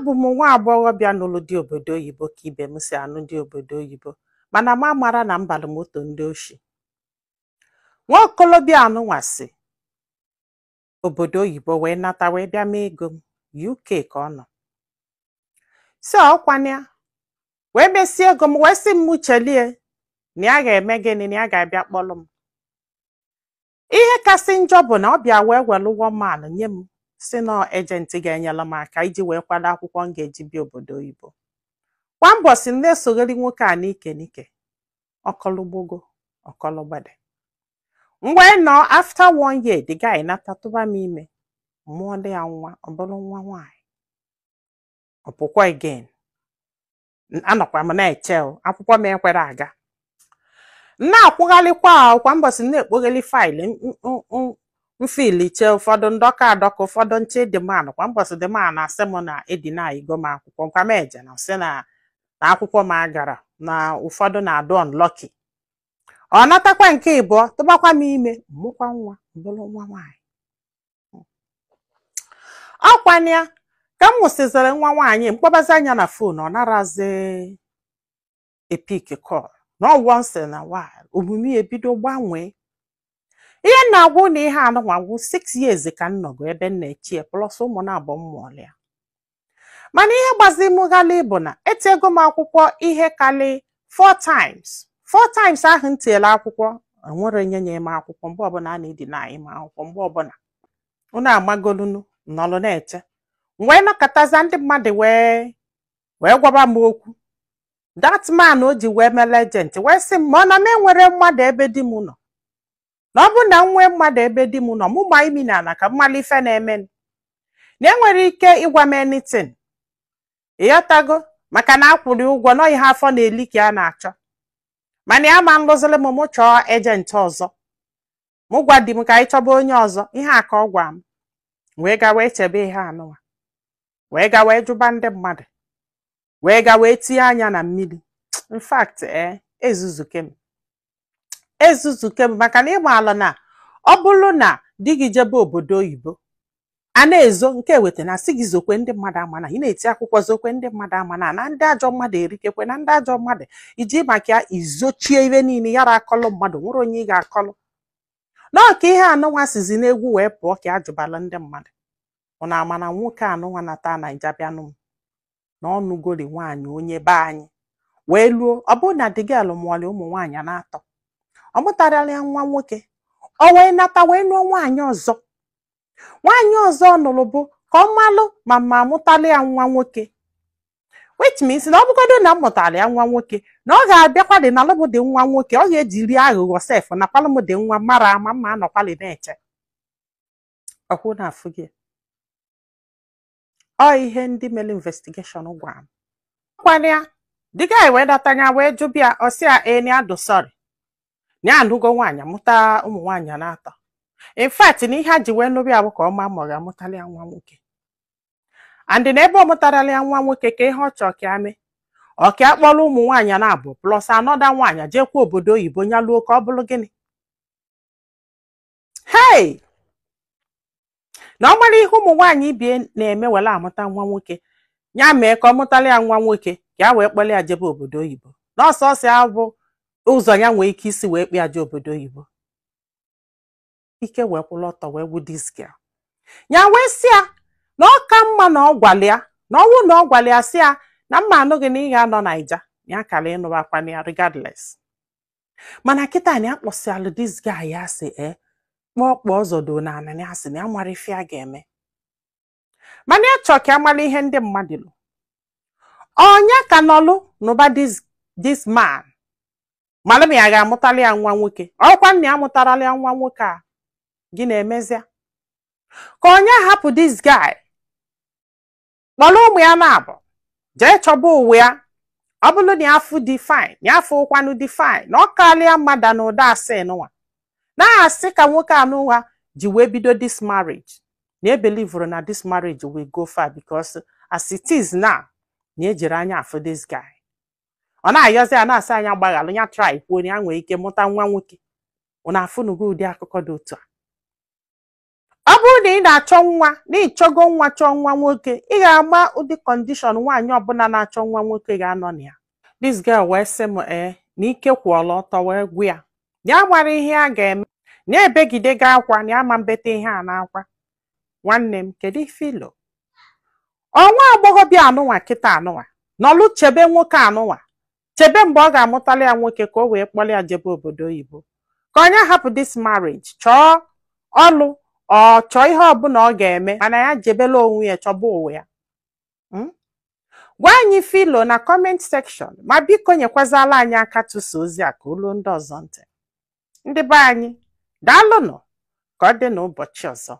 Abụ m nwa agbọghọbịa nụrụ di obodo oyibo ka ibe m si anụ di obodo oyibo, mana m amara na mbalụ moto ndị oshi. Nwa okolobịa anụnwa si obodo oyibo wee nata wee bịa mee ego m UK ka ọ nọ. Si ọkwanịa wee mesie ego m wee sị m chelie na ya ga-eme gịnị, na ya ga-abịa kpọrọ m. Ihe kasị njọ bụ na ọ bịa wee welu woman nye m si na ejenti ga-enyela m aka iji wee kwado akwụkwọ m ga-eji bịa obodo oyibo. Kwa mbọsị m na-esogheri nwoke a n'ike n'ike, ọkọlụgbogo ọkọlụgbade. Mgbe nọ after 1 year, the guy nata tụba m ime, mụọ dị ya nwa, ọ bụrụ nwa nwaanyị. Ọ pụkwa again. Anọkwa m na-eche akwụkwọ m ekwere aga. Na-akwụghalikwa kwa mbọsị na-ekpogheli faịlụ mfiliche ụfọdụ ndọka adọka, ụfọdụ nche demand. Kwa mbọsị demand na-asị m na edina igo m akwụkwọ, nkwa m eje na sị na akwụkwọ m agara na ụfọdụ na-adụ unlucky. Ọ natakwa nke ịbụọ tụbakwa m ime, mụkwa nwa, bụrụ nwa nwaanyị. Ọkwanịa ka m nwụsịzịrị nwa nwaanyị, mkpọbazi anya na fon, ọ narazi epik call na once in a while, omume ebido gbanwee. Ihe na-agwụ na ihe anụnwa gwụ 6 years ka m nọgo ebe m na-echie plus ụmụ na-abụ m mụọlịa. Mana ihe gbazimụgali bụ na etiego m akwụkwọ ihe kali 4 times. 4 times ahụ m tiela akwụkwọ, enwere nye m akwụkwọ mgbe ọbụla a na-edina m akwụkwọ, mgbe ọbụla unu amagolunu nọlụ na-eche. Wee nọkọtaza ndị mmadụ wee gwaba m okwu. That man o ji wee mee legend wee sị m ọ na m enwere mmadụ ebe di m nọ, na ọ bụ na nwee mmadụ ebe di m nọ, mụ gba imi na ala ka mmalụ ife na-eme, na enwere ike ịgwa m anything. Ịghọtago, maka na akwụrụ ụgwọ nọ ihe afọ na-eli ka a na-achọ. Mana ya ma ngozili m chọọ ejenti ọzọ, mụ gwa di m ka anyị chọba onye ọzọ. Ihe a ka ọ gwa m. Wee ga wee chebe ihe anụnwa, wee ga wee jụba ndị mmadụ, wee ga wee tinye anya na mmiri. In fact ezuzuke m maka na ịgba alụ na ọ bụrụ na di gị jebe obodo oyibo a na-ezo nke weta na sị gị zokwe ndị mmadụ ama na ị na-eti akwụkwọ zokwe ndị mmadụ ama na ndị ajọ mmadụ erikekwe na ndị ajọ mmadụ iji maka ya izochie ibe niile yara akọlụ mmadụ, nwere onye ị ga-akọlụ. N'ọka ihe anụnwa sizi n'egwu wee pụọ ka ajụbala ndị mmadụ. Ụna ama na nwoke anụnwa nata Naija bịanụ m na ọnụgoli nwaanyị onye be anyị wee luo. Ọ bụrụ na dị gịlụ mụọlị ụmụ nwaanyị na-atọ, ọ mụtarala ya nwa nwoke, o wee nata wee lụọ nwaanyị ọzọ. Nwaanyị ọzọ ọ nụrụ bụ ka ọ malụ ma amụtala ya nwa nwoke, which means na ọ bụgodo na m mụtara ya nwa nwoke, na ọ ga-abịakwa dị na alụmdị nwa nwoke, ọ ga-ejiri aghụghọ sef na kwalụmdị nwa mara ama mma anọkwali na-eche. Ọkwụ na afụ gị ọ ihe ndị mere investigeshọn gwa m. Kwanịa dịga wee datanya wee jụbịa ọsịa eni adụ sọrị na ya anụgo nwaanyị mụta ụmụ nwaanyị na-atọ. In fact na ihe a ji wee nụbịa bụ ka ọma ma ọ ga-amụtali ya nwa nwoke. And na ebe ọ mụtarala ya nwa nwoke ka ihe ọ chọọ ka ya mee, ọ ka akpọrọ ụmụ nwaanyị na-abụ plus anọda nwaanyị jekwa obodo oyibo nyaluo ka ọ bụrụ gịnị. Hey! Na ọ mara ihe ụmụ nwaanyị ibie na-eme were amụta nwa nwoke, ya mee ka ọ mụtala ya nwa nwoke ka ya wee kpọrọ ya jebe obodo oyibo. N'ọsọsọ ya bụ ụzọ ya nwee ike isi wee kpee ya je obodo oyibo. Ike wee kwụrụ ọtọ wee wu this girl. Ya wee sị ya na ọ ka mma na ọ gwara ya na ọnwụ na ọ gwara ya sị ya na mma anụ gị na ị ga-anọ Naija, ya kara ịnụbakwana ya regardless. Mana kịta na ya kpọsịalụ this guy ya sị kpọọ ọzọdo na anị ya sị na ya mara ife ya ga-eme. Mana ya chọọ ka ya mara ihe ndị mmadụ lụ. Ọnya ka nọlụ n'ụba this man mara ma ya ga-amụtala ya nwa nwoke. Ọkwa nna ya mụtarala ya nwa nwoke a gị na-emezia ka onye hapụ this guy kpọrọ ụmụ ya na-abụ jee chọba uwe ya. Ọ bụrụ na ya afụ dị fine, ya afụ ụkwanụ dị fine, na ọ karịa mmadụ na ụda asị nụwa na-asị ka nwoke anụnwa ji wee bido this marriage, na ebelivuru na this marriage will go far because as it is now na ejiri anya afụ this guy. Ọ na-ayọzi ya na-asị anya gbaghalụ ya try kwuo na ya nwee ike mụta nwa nwoke. Ọ na-afụnugo ụdị akụkọ dị otu a. ọ bụrụ na ị na-achọ nwa na ịchọgo nwa chọọ nwa nwoke, ị ga-agba ụdị kọndishọn nwaanyị ọbụla na-achọ nwa nwoke ga-anọ na ya. This girl wee sị m na ike kwụọla ọtọ, wee gwa ya na ya gbara ihe a ga-eme, na ebegide gị akwa na ya ma mbete ihe a na-akwa. Nwanne m, kedu ife ilo? Ọnwa agbọghọbịa anụnwa kịta anụnwa nọlụ chebe nwoke anụnwa, chebe mgbe ọ ga-amụtala ya nwoke ka o wee kpọrọ ya jebe obodo oyibo, ka onye hapụ this marriage chọọ ọlụ ọ chọọ ihe ọbụla ọ ga-eme, mana ya jebela onwe ya chọba ụwa ya. Gwa anyị filo na comment section, ma biko nyekwazala anyị aka tụsa ozi a ka olu ndị ọzọ ntị. Ndị be anyị, daalụnụ, ka ọ dị n'ụbọchị ọzọ.